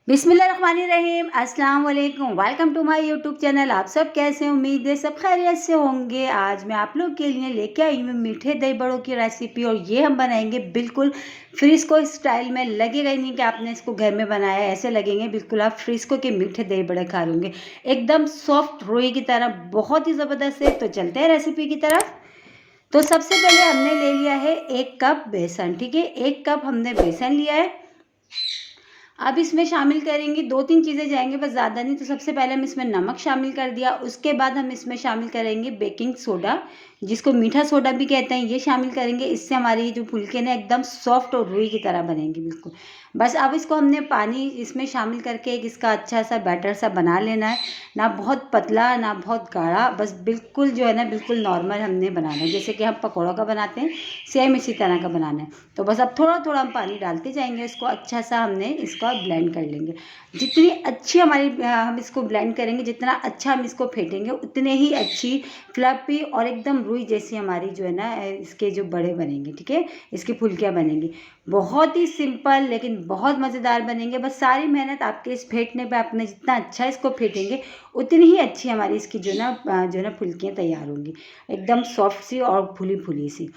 बिस्मिल्लाहिर्रहमानिर्रहीम, अस्सलाम वालेकुम। Welcome to my YouTube channel. आप सब कैसे हैं? उम्मीद है सब खैरियत से होंगे। आज मैं आप लोग के लिए लेके आई हूँ मीठे दही बड़ों की रेसिपी और ये हम बनाएंगे बिल्कुल फ्रिस्को स्टाइल में। लगेगा ही नहीं कि आपने इसको घर में बनाया है, ऐसे लगेंगे बिल्कुल आप फ्रिस्को के मीठे दही बड़े खा लोगे, एकदम सॉफ्ट रुई की तरह, बहुत ही ज़बरदस्त है। तो चलते हैं रेसिपी की तरफ। तो सबसे पहले हमने ले लिया है 1 कप बेसन। ठीक है, 1 कप हमने बेसन लिया है। अब इसमें शामिल करेंगे 2-3 चीज़ें जाएंगे, बस ज़्यादा नहीं। तो सबसे पहले हम इसमें नमक शामिल कर दिया, उसके बाद हम इसमें शामिल करेंगे बेकिंग सोडा, जिसको मीठा सोडा भी कहते हैं, ये शामिल करेंगे। इससे हमारी जो फुलके ना एकदम सॉफ्ट और रुई की तरह बनेंगे बिल्कुल। बस अब इसको हमने पानी इसमें शामिल करके एक इसका अच्छा सा बैटर सा बना लेना है, ना बहुत पतला ना बहुत गाढ़ा, बस बिल्कुल जो है ना बिल्कुल नॉर्मल हमने बनाना है, जैसे कि हम पकौड़ों का बनाते हैं सेम इसी तरह का बनाना है। तो बस अब थोड़ा थोड़ा हम पानी डालते जाएंगे, इसको अच्छा सा हमने इसका ब्लेंड कर लेंगे। जितनी अच्छी हमारी हम इसको ब्लेंड करेंगे, जितना अच्छा हम इसको फेंटेंगे, उतने ही अच्छी फ्लफी और एकदम रुई जैसी हमारी जो है ना इसके जो बड़े बनेंगे। ठीक है, इसकी फुल्कियाँ बनेंगी। बहुत ही सिंपल लेकिन बहुत मज़ेदार बनेंगे। बस सारी मेहनत आपके इस फेंटने पे, आपने जितना अच्छा इसको फेंटेंगे उतनी ही अच्छी हमारी इसकी जो है ना फुल्कियाँ तैयार होंगी, एकदम सॉफ्ट सी और फुली फुली सी।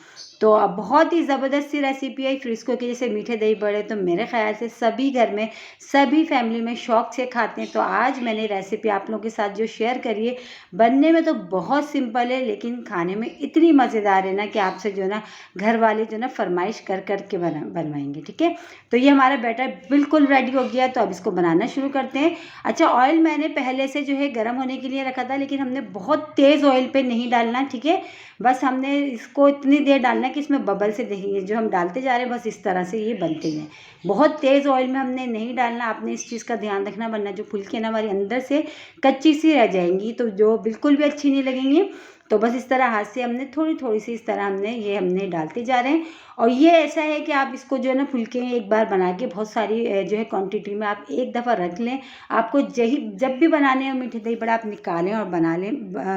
तो अब बहुत ही ज़बरदस्त सी रेसिपी है फ्रिस्को की, जैसे मीठे दही बड़े तो मेरे ख्याल से सभी घर में, सभी फैमिली में शौक से खाते हैं। तो आज मैंने रेसिपी आप लोगों के साथ जो शेयर करी है, बनने में तो बहुत सिंपल है लेकिन खाने में इतनी मज़ेदार है ना कि आपसे जो है ना घर वाले जो है ना फरमाइश कर कर के बनवाएंगे। ठीक है, तो ये हमारा बैटर बिल्कुल रेडी हो गया। तो अब इसको बनाना शुरू करते हैं। अच्छा, ऑयल मैंने पहले से जो है गर्म होने के लिए रखा था, लेकिन हमने बहुत तेज़ ऑयल पे नहीं डालना। ठीक है, बस हमने इसको इतनी देर डालना है कि इसमें बबल से दिखेंगे, जो हम डालते जा रहे हैं बस इस तरह से ये बनते हैं। बहुत तेज़ ऑयल में हमने नहीं डालना, आपने इस चीज़ का ध्यान रखना, वरना जो फुल्की ना हमारी अंदर से कच्ची सी रह जाएंगी, तो जो बिल्कुल भी अच्छी नहीं लगेंगी। तो बस इस तरह हाथ से हमने थोड़ी थोड़ी सी इस तरह हमने डालते जा रहे हैं। और ये ऐसा है कि आप इसको जो है ना फुल्के एक बार बना के बहुत सारी जो है क्वांटिटी में आप एक दफ़ा रख लें। आपको जब भी बनाने हो मीठे दही बड़ा, आप निकालें और बना लें,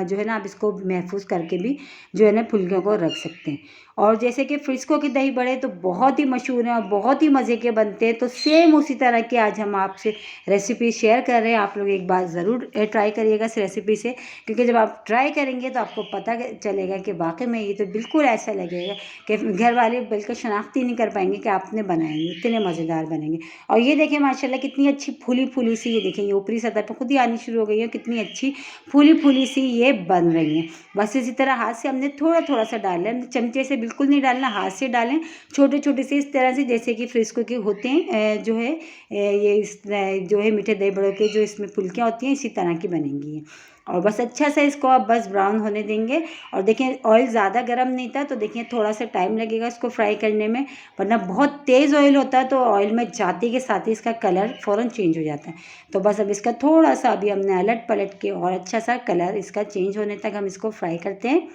जो है ना आप इसको महफूज करके भी जो है ना फुल्कियों को रख सकते हैं। और जैसे कि फ्रिस्को के दही बड़े तो बहुत ही मशहूर हैं और बहुत ही मज़े के बनते हैं, तो सेम उसी तरह के आज हम आपसे रेसिपी शेयर कर रहे हैं। आप लोग एक बार ज़रूर ट्राई करिएगा इस रेसिपी से, क्योंकि जब आप ट्राई करेंगे तो आपको पता चलेगा कि वाकई में ये तो बिल्कुल ऐसा लगेगा कि घर वाले बिल्कुल शनाख्ती नहीं कर पाएंगे कि आपने बनाएंगे, इतने मज़ेदार बनेंगे। और ये देखिए माशाल्लाह कितनी अच्छी फूली फूली सी, ये देखिए ये ऊपरी सतह पर खुद ही आनी शुरू हो गई है, कितनी अच्छी फूली फूली सी ये बन रही हैं। बस इसी तरह हाथ से हमने थोड़ा थोड़ा सा डाला है, चमचे से बिल्कुल नहीं डालना, हाथ से डालें छोटे छोटे से, इस तरह से जैसे कि फ्रिस्को के होते हैं जो है ये जो है मीठे दही बड़ों के जो इसमें फुल्कियाँ होती हैं, इसी तरह की बनेंगी ये। और बस अच्छा सा इसको आप बस ब्राउन होने देंगे। और देखिए ऑयल ज़्यादा गर्म नहीं था, तो देखिए थोड़ा सा टाइम लगेगा इसको फ्राई करने में, वरना बहुत तेज़ ऑयल होता है तो ऑयल में जाते के साथ ही इसका कलर फ़ौरन चेंज हो जाता है। तो बस अब इसका थोड़ा सा अभी हमने अलट पलट के और अच्छा सा कलर इसका चेंज होने तक हम इसको फ्राई करते हैं।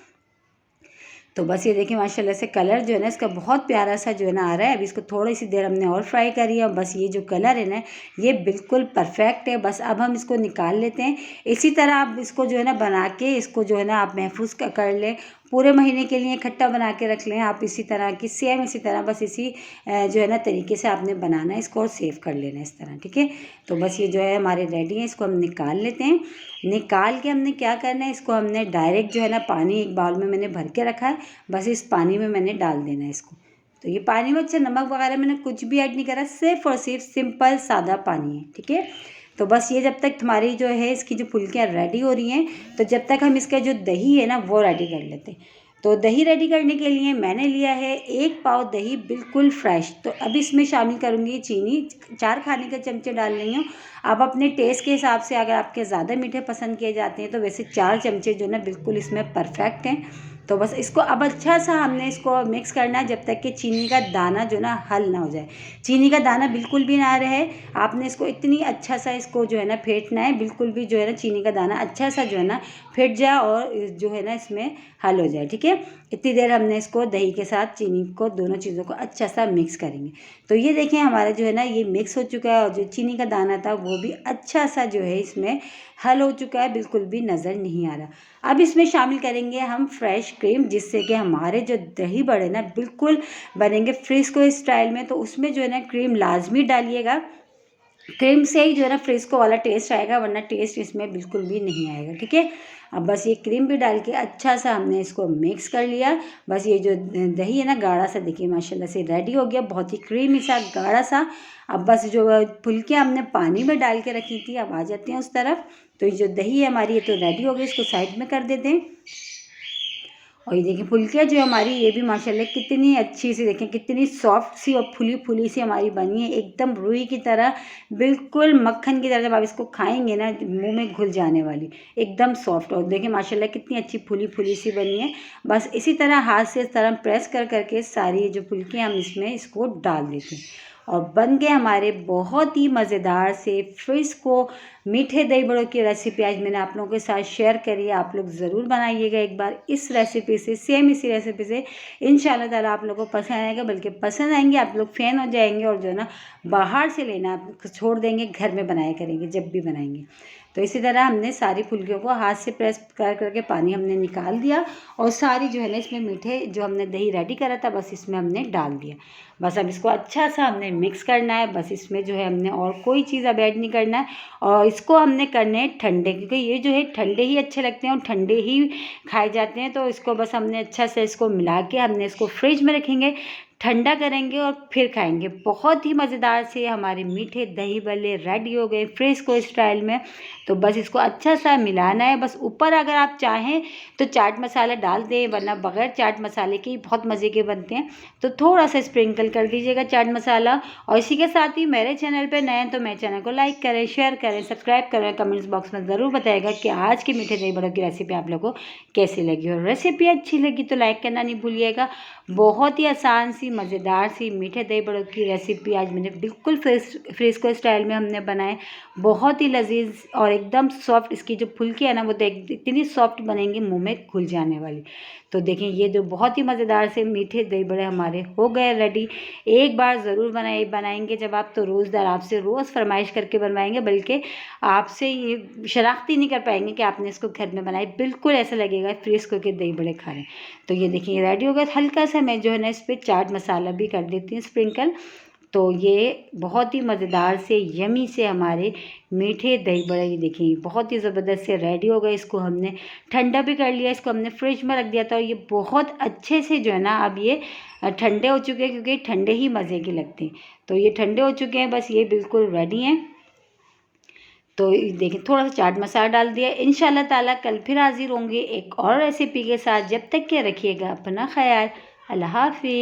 तो बस ये देखिए माशाल्लाह से कलर जो है ना इसका बहुत प्यारा सा जो है ना आ रहा है। अभी इसको थोड़ी सी देर हमने और फ्राई करी है, बस ये जो कलर है ना ये बिल्कुल परफेक्ट है। बस अब हम इसको निकाल लेते हैं। इसी तरह आप इसको जो है ना बना के इसको जो है ना आप महफूज कर लें, पूरे महीने के लिए इकट्ठा बना के रख लें आप। इसी तरह की सेम इसी तरह बस इसी जो है ना तरीके से आपने बनाना है इसको और सेव कर लेना है इस तरह। ठीक है, तो बस ये जो है हमारे रेडी है, इसको हम निकाल लेते हैं। निकाल के हमने क्या करना है, इसको हमने डायरेक्ट जो है ना पानी एक बाउल में मैंने भर के रखा है, बस इस पानी में मैंने डाल देना है इसको। तो ये पानी में अच्छा नमक वगैरह मैंने कुछ भी ऐड नहीं करा, सिर्फ और सिर्फ सिंपल सादा पानी है। ठीक है, तो बस ये जब तक तुम्हारी जो है इसकी जो फुल्कियाँ रेडी हो रही हैं, तो जब तक हम इसका जो दही है ना वो रेडी कर लेते हैं। तो दही रेडी करने के लिए मैंने लिया है 1 पाव दही, बिल्कुल फ्रेश। तो अब इसमें शामिल करूँगी चीनी, 4 खाने के चमचे डाल रही हूँ। आप अपने टेस्ट के हिसाब से, अगर आपके ज़्यादा मीठे पसंद किए जाते हैं तो वैसे 4 चमचे जो ना बिल्कुल इसमें परफेक्ट हैं। तो बस इसको अब अच्छा सा हमने इसको मिक्स करना है जब तक कि चीनी का दाना जो ना हल ना हो जाए। चीनी का दाना बिल्कुल भी ना रहे, आपने इसको इतनी अच्छा सा इसको जो है ना फेंटना है, बिल्कुल भी जो है ना चीनी का दाना अच्छा सा जो है ना फेंट जाए और जो है ना इसमें हल हो जाए। ठीक है, इतनी देर हमने इसको दही के साथ चीनी को, दोनों चीज़ों को अच्छा सा मिक्स करेंगे। तो ये देखें हमारा जो है ना ये मिक्स हो चुका है और जो चीनी का दाना था वो भी अच्छा सा जो है इसमें हल हो चुका है, बिल्कुल भी नज़र नहीं आ रहा। अब इसमें शामिल करेंगे हम फ्रेश क्रीम, जिससे कि हमारे जो दही बड़े ना बिल्कुल बनेंगे फ्रिस्को स्टाइल में। तो उसमें जो है ना क्रीम लाजमी डालिएगा। क्रीम से ही जो है ना फ्रिस्को वाला टेस्ट आएगा, वरना टेस्ट इसमें बिल्कुल भी नहीं आएगा। ठीक है, अब बस ये क्रीम भी डाल के अच्छा सा हमने इसको मिक्स कर लिया। बस ये जो दही है ना गाढ़ा सा, देखिए माशाल्लाह से रेडी हो गया, बहुत ही क्रीमी सा गाढ़ा सा। अब बस जो फुल्कियाँ हमने पानी में डाल के रखी थी, अब आ जाते हैं उस तरफ। तो ये जो दही है हमारी, ये तो रेडी हो गई, इसको साइड में कर देते हैं। और ये देखिए फुल्कियाँ जो हमारी, ये भी माशाल्लाह कितनी अच्छी सी, देखें कितनी सॉफ्ट सी और फुली फुली सी हमारी बनी है, एकदम रुई की तरह, बिल्कुल मक्खन की तरह। जब आप इसको खाएंगे ना मुंह में घुल जाने वाली, एकदम सॉफ्ट। और देखिए माशाल्लाह कितनी अच्छी फुली फुली सी बनी है। बस इसी तरह हाथ से इस तरह प्रेस कर करके सारी जो फुल्कियाँ हम इसमें इसको डाल देते हैं। और बन गए हमारे बहुत ही मज़ेदार से फ्रिस्को मीठे दही बड़ों की रेसिपी आज मैंने आप लोगों के साथ शेयर करी है। आप लोग ज़रूर बनाइएगा एक बार इस रेसिपी से, सेम इसी रेसिपी से। इंशाल्लाह ताला आप लोगों को पसंद आएगा, बल्कि पसंद आएंगे, आप लोग फ़ैन हो जाएंगे। और जो है ना बाहर से लेना आप छोड़ देंगे, घर में बनाया करेंगे जब भी बनाएंगे। तो इसी तरह हमने सारी फुल्कियों को हाथ से प्रेस कर करके पानी हमने निकाल दिया, और सारी जो है ना इसमें मीठे जो हमने दही रेडी करा था बस इसमें हमने डाल दिया। बस अब इसको अच्छा सा हमने मिक्स करना है। बस इसमें जो है हमने और कोई चीज़ अब ऐड नहीं करना है। और इसको हमने करने हैं ठंडे, क्योंकि ये जो है ठंडे ही अच्छे लगते हैं और ठंडे ही खाए जाते हैं। तो इसको बस हमने अच्छा से इसको मिला के हमने इसको फ्रिज में रखेंगे, ठंडा करेंगे और फिर खाएंगे। बहुत ही मज़ेदार से हमारे मीठे दही बल्ले रेडी हो गए फ्रिस्को स्टाइल में। तो बस इसको अच्छा सा मिलाना है। बस ऊपर अगर आप चाहें तो चाट मसाला डाल दें, वरना बग़ैर चाट मसाले के ही बहुत मज़े के बनते हैं। तो थोड़ा सा स्प्रिंकल कर दीजिएगा चाट मसाला। और इसी के साथ ही मेरे चैनल पे नए हैं तो मेरे चैनल को लाइक करें, शेयर करें, सब्सक्राइब करें। कमेंट्स बॉक्स में ज़रूर बताइएगा कि आज के मीठे दही बड़ों की रेसिपी आप लोगों को कैसी लगी। और रेसिपी अच्छी लगी तो लाइक करना नहीं भूलिएगा। बहुत ही आसान सी मज़ेदार सी मीठे दही बड़ों की रेसिपी आज मैंने बिल्कुल फ्रिस्को स्टाइल में हमने बनाए। बहुत ही लजीज और एकदम सॉफ्ट, इसकी जो फुल्की है ना वो इतनी सॉफ्ट बनेंगी मुंह में घुल जाने वाली। तो देखें ये जो बहुत ही मज़ेदार से मीठे दही बड़े हमारे हो गए रेडी। एक बार ज़रूर बनाएंगे जब आप, तो रोज़दार आपसे रोज़ फरमाइश करके बनवाएंगे, बल्कि आपसे ये शनाख्ती नहीं कर पाएंगे कि आपने इसको घर में बनाई। बिल्कुल ऐसा लगेगा फ्रिस्को के दही बड़े खा रहे हैं। तो ये देखिए रेडी हो गया। हल्का सा मैं जो है ना इस पर चाट मसाला भी कर देती हूँ स्प्रिंकल। तो ये बहुत ही मज़ेदार से यमी से हमारे मीठे दही बड़े, ये देखिए बहुत ही ज़बरदस्त से रेडी हो गए। इसको हमने ठंडा भी कर लिया, इसको हमने फ्रिज में रख दिया था। और ये बहुत अच्छे से जो है ना अब ये ठंडे हो चुके हैं, क्योंकि ठंडे ही मज़े के लगते हैं। तो ये ठंडे हो चुके हैं, बस ये बिल्कुल रेडी हैं। तो देखिए थोड़ा सा चाट मसाला डाल दिया। इंशाल्लाह ताला कल फिर हाजिर होंगे एक और रेसिपी के साथ। जब तक के रखिएगा अपना ख्याल। अल्लाह हाफिज़।